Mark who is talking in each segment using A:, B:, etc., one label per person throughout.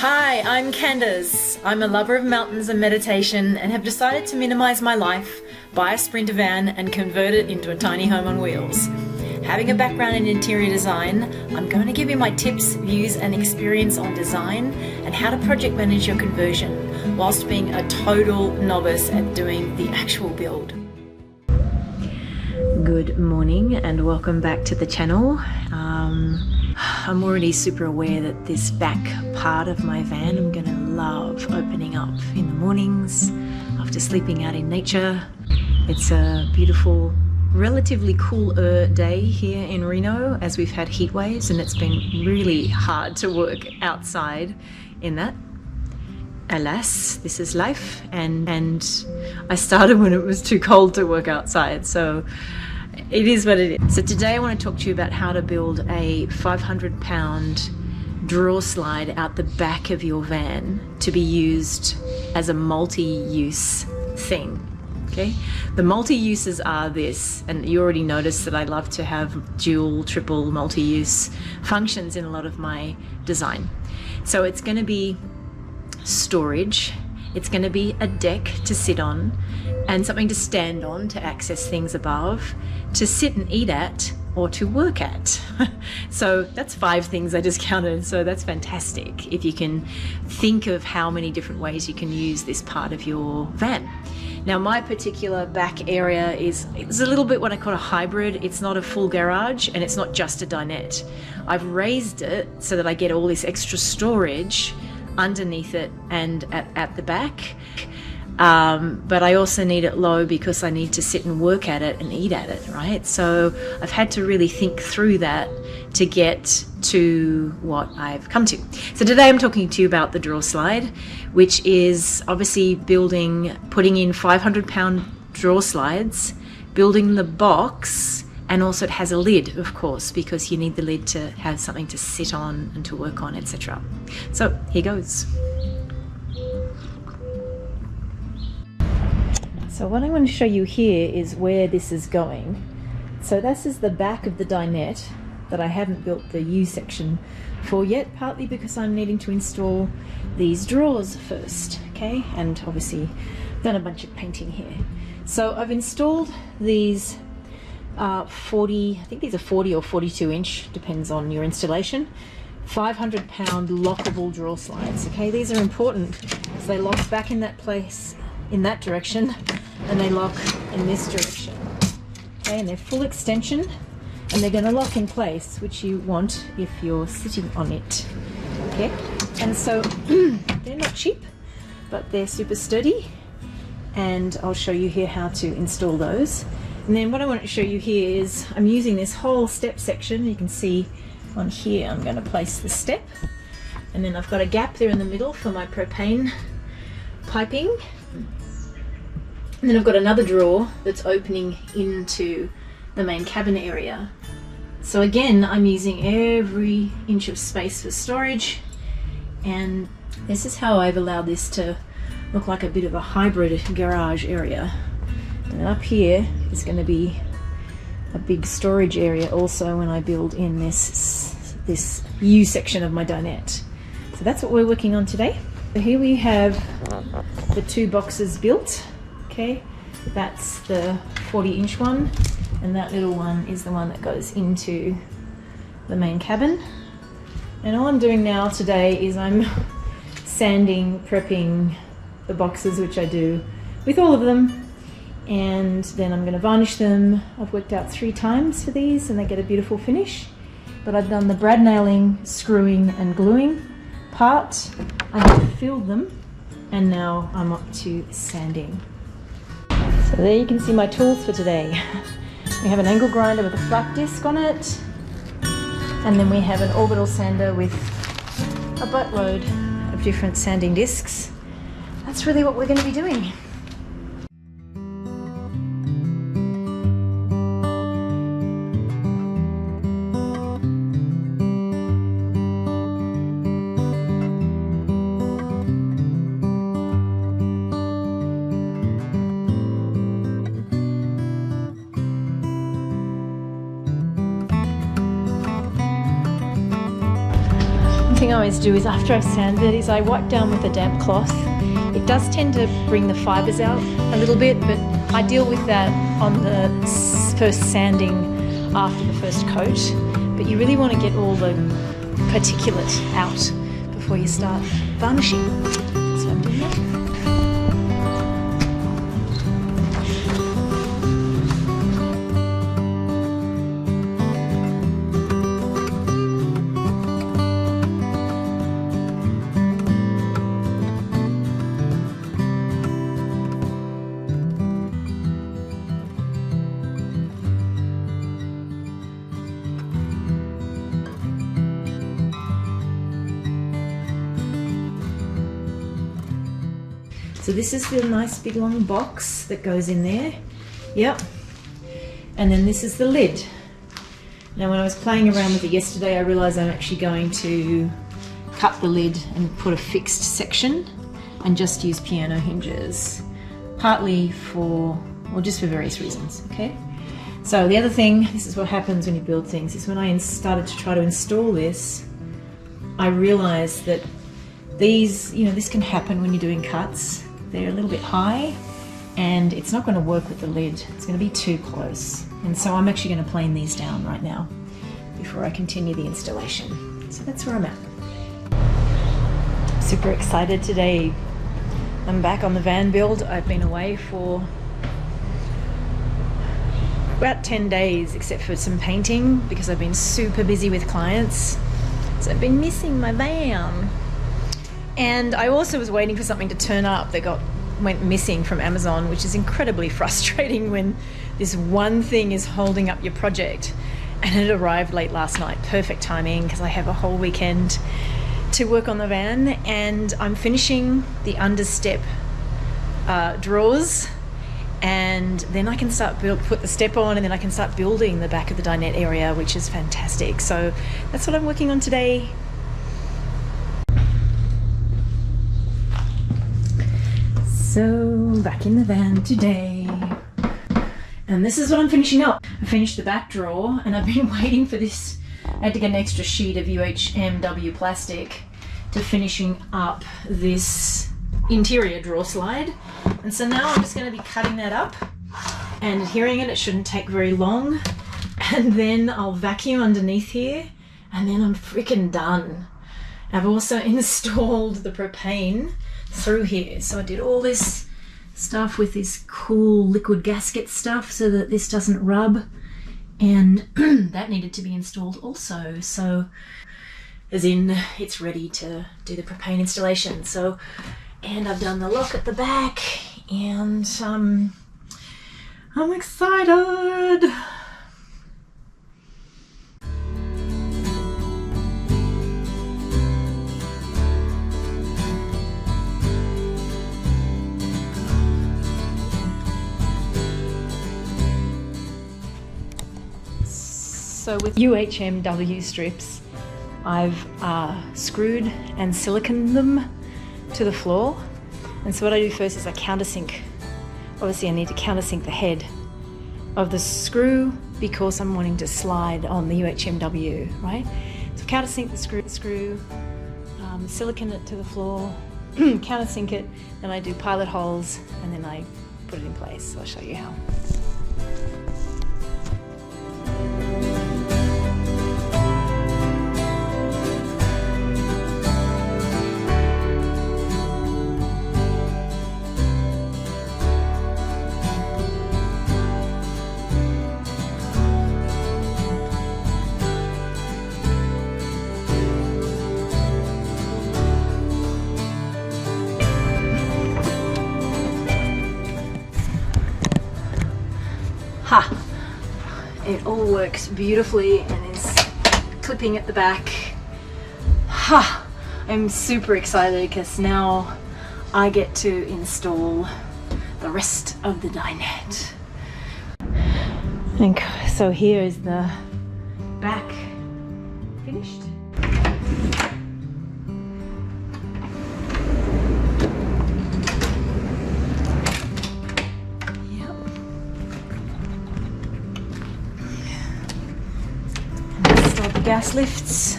A: Hi, I'm Candace. I'm a lover of mountains and meditation and have decided to minimize my life, buy a Sprinter van and convert it into a tiny home on wheels. Having a background in interior design, I'm going to give you my tips, views and experience on design and how to project manage your conversion whilst being a total novice at doing the actual build. Good morning and welcome back to the channel. I'm already super aware that this back part of my van I'm going to love opening up in the mornings after sleeping out in nature. It's a beautiful, relatively cooler day here in Reno as we've had heat waves and it's been really hard to work outside in that. Alas, this is life and I started when it was too cold to work outside, so it is what it is. So today I want to talk to you about how to build a 500-pound drawer slide out the back of your van to be used as a multi-use thing. Okay, the multi-uses are this, and you already noticed that I love to have dual, triple, multi-use functions in a lot of my design. So it's going to be storage, it's going to be a deck to sit on and something to stand on to access things above, to sit and eat at, or to work at. So that's 5 things I just counted, so that's fantastic if you can think of how many different ways you can use this part of your van. Now my particular back area is a little bit what I call a hybrid. It's not a full garage and it's not just a dinette. I've raised it so that I get all this extra storage underneath it and at the back. But I also need it low because I need to sit and work at it and eat at it, right? So I've had to really think through that to get to what I've come to. So today I'm talking to you about the drawer slide, which is obviously putting in 500-pound drawer slides, building the box, and also it has a lid, of course, because you need the lid to have something to sit on and to work on, etc. So here goes. So what I want to show you here is where this is going. So this is the back of the dinette that I haven't built the U section for yet, partly because I'm needing to install these drawers first, okay? And obviously done a bunch of painting here. So I've installed these 40, I think these are 40 or 42 inch, depends on your installation, 500-pound lockable drawer slides, okay? These are important because they lock back in that place in that direction and they lock in this direction, okay? And they're full extension and they're going to lock in place, which you want if you're sitting on it, okay? And so they're not cheap, but they're super sturdy, and I'll show you here how to install those. And then what I want to show you here is I'm using this whole step section. You can see on here I'm going to place the step, and then I've got a gap there in the middle for my propane piping, and then I've got another drawer that's opening into the main cabin area. So again, I'm using every inch of space for storage, and this is how I've allowed this to look like a bit of a hybrid garage area. And up here is going to be a big storage area also when I build in this U section of my dinette. So that's what we're working on today. So here we have the 2 boxes built, okay? That's the 40-inch one, and that little one is the one that goes into the main cabin. And all I'm doing now today is I'm sanding, prepping the boxes, which I do with all of them, and then I'm going to varnish them. I've worked out 3 times for these and they get a beautiful finish, but I've done the brad nailing, screwing and gluing part. I have filled them and now I'm up to sanding. So there you can see my tools for today. We have an angle grinder with a flat disc on it, and then we have an orbital sander with a buttload of different sanding discs. That's really what we're going to be doing. thing I always do is after I've sanded is I wipe down with a damp cloth. It does tend to bring the fibres out a little bit, but I deal with that on the first sanding after the first coat. But you really want to get all the particulate out before you start varnishing. So I'm doing that. So this is the nice big long box that goes in there. Yep. And then this is the lid. Now when I was playing around with it yesterday, I realized I'm actually going to cut the lid and put a fixed section and just use piano hinges. Partly for, well, just for various reasons, okay? So the other thing, this is what happens when you build things, is when I started to try to install this, I realized that these, you know, this can happen when you're doing cuts. They're a little bit high and it's not going to work with the lid. It's going to be too close. And so I'm actually going to plane these down right now before I continue the installation. So that's where I'm at. Super excited today. I'm back on the van build. I've been away for about 10 days, except for some painting because I've been super busy with clients. So I've been missing my van. And I also was waiting for something to turn up that went missing from Amazon, which is incredibly frustrating when this one thing is holding up your project. And it arrived late last night. Perfect timing because I have a whole weekend to work on the van, and I'm finishing the understep drawers, and then I can start put the step on, and then I can start building the back of the dinette area, which is fantastic. So that's what I'm working on today. So back in the van today, and this is what I'm finishing up. I finished the back drawer, and I've been waiting for this. I had to get an extra sheet of UHMW plastic to finishing up this interior drawer slide, and so now I'm just going to be cutting that up and adhering it. It shouldn't take very long, and then I'll vacuum underneath here, and then I'm freaking done. I've also installed the propane through here, so I did all this stuff with this cool liquid gasket stuff so that this doesn't rub, and that needed to be installed also, so as in it's ready to do the propane installation. So, and I've done the lock at the back, and I'm excited. So with UHMW strips, I've screwed and siliconed them to the floor. And so what I do first is I countersink. Obviously I need to countersink the head of the screw because I'm wanting to slide on the UHMW, right? So countersink the screw, silicone it to the floor, countersink it, then I do pilot holes, and then I put it in place. So I'll show you how. Ha! It all works beautifully and is clipping at the back. Ha! I'm super excited because now I get to install the rest of the dinette. And so here is the back finished. Gas lifts.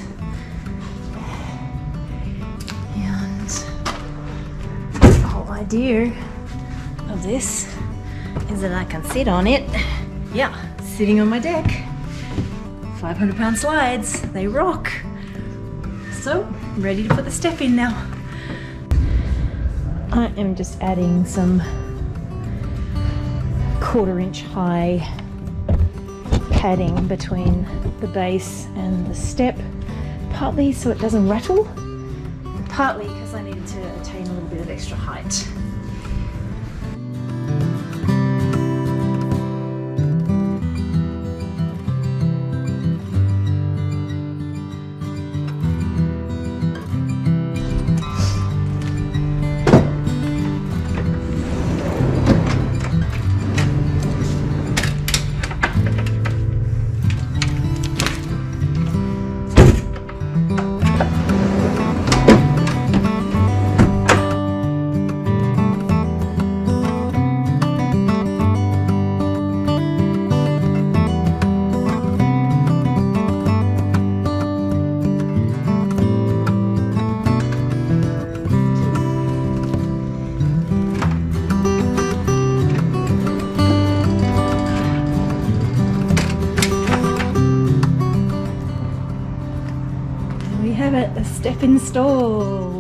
A: idea of this is that I can sit on it. Yeah, sitting on my deck. 500-pound slides, they rock. So, ready to put the step in now. I am just adding some 1/4-inch high padding between the base and the step, partly so it doesn't rattle, and partly because I needed to attain a little bit of extra height. We have it, a step installed.